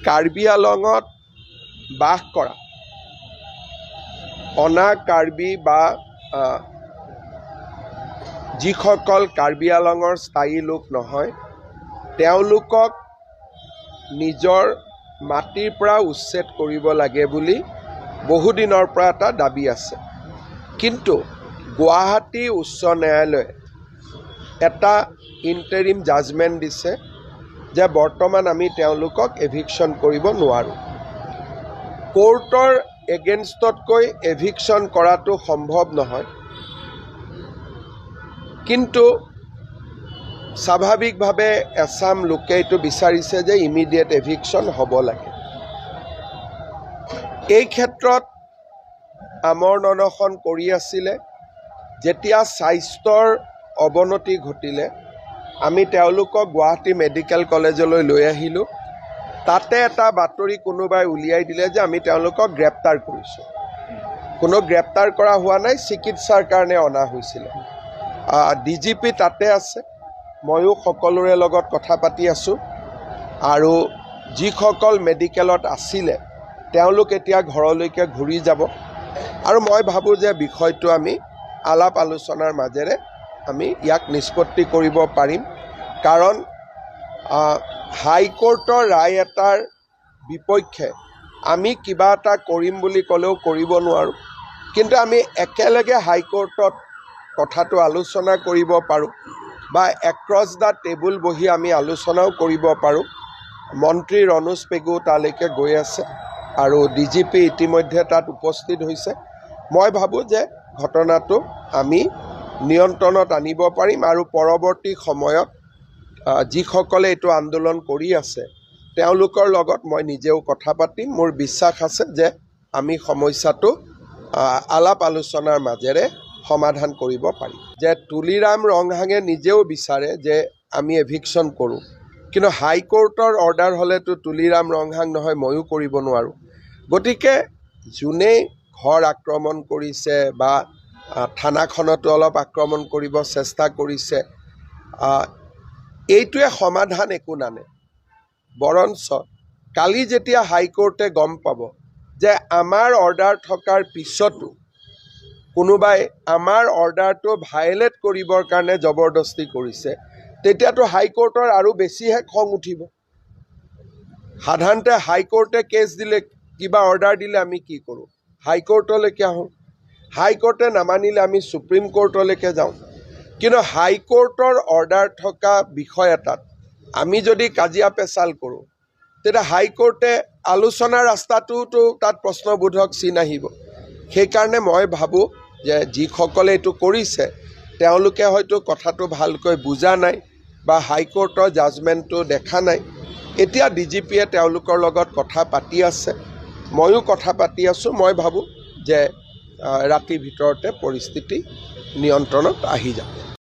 কাৰ্বি আলঙত বাস কৰা অনা কাৰ্বি বা যিসকল কাৰ্বি আলঙৰ স্থায়ী লোক নহয় তেওঁলোকক নিজৰ মাটিৰ পৰা উচ্ছেদ কৰিব লাগে বুলি বহুদিনৰ পৰা এটা দাবী আছে। কিন্তু গুৱাহাটী উচ্চ ন্যায়ালয়ে এটা ইণ্টাৰিম জাজমেণ্ট দিছে যে বৰ্তমান আমি তেওঁলোকক এভিকশ্যন কৰিব নোৱাৰোঁ। কোৰ্টৰ এগেইনষ্টতকৈ এভিকশ্যন কৰাটো সম্ভৱ নহয়, কিন্তু স্বাভাৱিকভাৱে এছাম লোকে এইটো বিচাৰিছে যে ইমিডিয়েট এভিকশ্যন হ'ব লাগে। এই ক্ষেত্ৰত আমৰণ অনশন কৰি আছিলে। যেতিয়া স্বাস্থ্যৰ অৱনতি ঘটিলে আমি তেওঁলোকক গুৱাহাটী মেডিকেল কলেজলৈ লৈ আহিলোঁ। তাতে এটা বাতৰি কোনোবাই উলিয়াই দিলে যে আমি তেওঁলোকক গ্ৰেপ্তাৰ কৰিছোঁ। কোনো গ্ৰেপ্তাৰ কৰা হোৱা নাই, চিকিৎসাৰ কাৰণে অনা হৈছিলে। DGP তাতে আছে, ময়ো সকলোৰে লগত কথা পাতি আছোঁ আৰু যিসকল মেডিকেলত আছিলে তেওঁলোক এতিয়া ঘৰলৈকে ঘূৰি যাব আৰু মই ভাবোঁ যে বিষয়টো আমি আলাপ আলোচনাৰ মাজেৰে আমি ইয়াক নিষ্পত্তি কৰিব পাৰিম। কাৰণ হাইকোৰ্টৰ ৰায় এটাৰ বিপক্ষে আমি কিবা এটা কৰিম বুলি ক'লেও কৰিব নোৱাৰোঁ, কিন্তু আমি একেলগে হাইকোৰ্টত কথাটো আলোচনা কৰিব পাৰোঁ বা এক্ৰছ দ্য টেবুল বহি আমি আলোচনাও কৰিব পাৰোঁ। মন্ত্ৰী ৰণোজ পেগু তালৈকে গৈ আছে আৰু DGP ইতিমধ্যে তাত উপস্থিত হৈছে। মই ভাবোঁ যে ঘটনাটো আমি নিয়ন্ত্ৰণত আনিব পাৰিম আৰু পৰৱৰ্তী সময়ত যিসকলে এইটো আন্দোলন কৰি আছে তেওঁলোকৰ লগত মই নিজেও কথা পাতিম। মোৰ বিশ্বাস আছে যে আমি সমস্যাটো আলাপ আলোচনাৰ মাজেৰে সমাধান কৰিব পাৰিম। যে তুলিৰাম ৰংহাঙে নিজেও বিচাৰে যে আমি এভিকশ্যন কৰোঁ, কিন্তু হাইকোৰ্টৰ অৰ্ডাৰ হ'লেতো তুলিৰাম ৰংহাং নহয়, ময়ো কৰিব নোৱাৰোঁ। গতিকে যোনেই ঘৰ আক্ৰমণ কৰিছে বা থানাখনতো অলপ আক্ৰমণ কৰিব চেষ্টা কৰিছে, এইটোৱে সমাধান একো নানে। বৰঞ্চ কালি যেতিয়া হাইকোৰ্টে গম পাব যে আমাৰ অৰ্ডাৰ থকাৰ পিছতো কোনোবাই আমাৰ অৰ্ডাৰটো ভায়লেট কৰিবৰ কাৰণে জবৰদস্তি কৰিছে, তেতিয়াতো হাইকোৰ্টৰ আৰু বেছিহে খং উঠিব। সাধাৰণতে হাইকোৰ্টে কেছ দিলে, কিবা অৰ্ডাৰ দিলে আমি কি কৰোঁ? হাইকোৰ্টলৈকে আহোঁ। হাইকোৰ্টে নামানিলে আমি সুপ্ৰিম কোৰ্টলৈকে যাওঁ। কিন্তু হাইকোৰ্টৰ অৰ্ডাৰ থকা বিষয় এটাত আমি যদি কাজিয়া পেচাল কৰোঁ তেতিয়া হাইকোৰ্টে আলোচনাৰ ৰাস্তাটোতো তাত প্ৰশ্নবোধক চিন আহিব। সেইকাৰণে মই ভাবোঁ যে যিসকলে এইটো কৰিছে তেওঁলোকে হয়তো কথাটো ভালকৈ বুজা নাই বা হাইকোৰ্টৰ জাজমেণ্টটো দেখা নাই। এতিয়া DGPয়ে তেওঁলোকৰ লগত কথা পাতি আছে, ময়ো কথা পাতি আছোঁ। মই ভাবোঁ যে ৰাতিৰ ভিতৰতে পৰিস্থিতি নিয়ন্ত্ৰণত আহি যাব।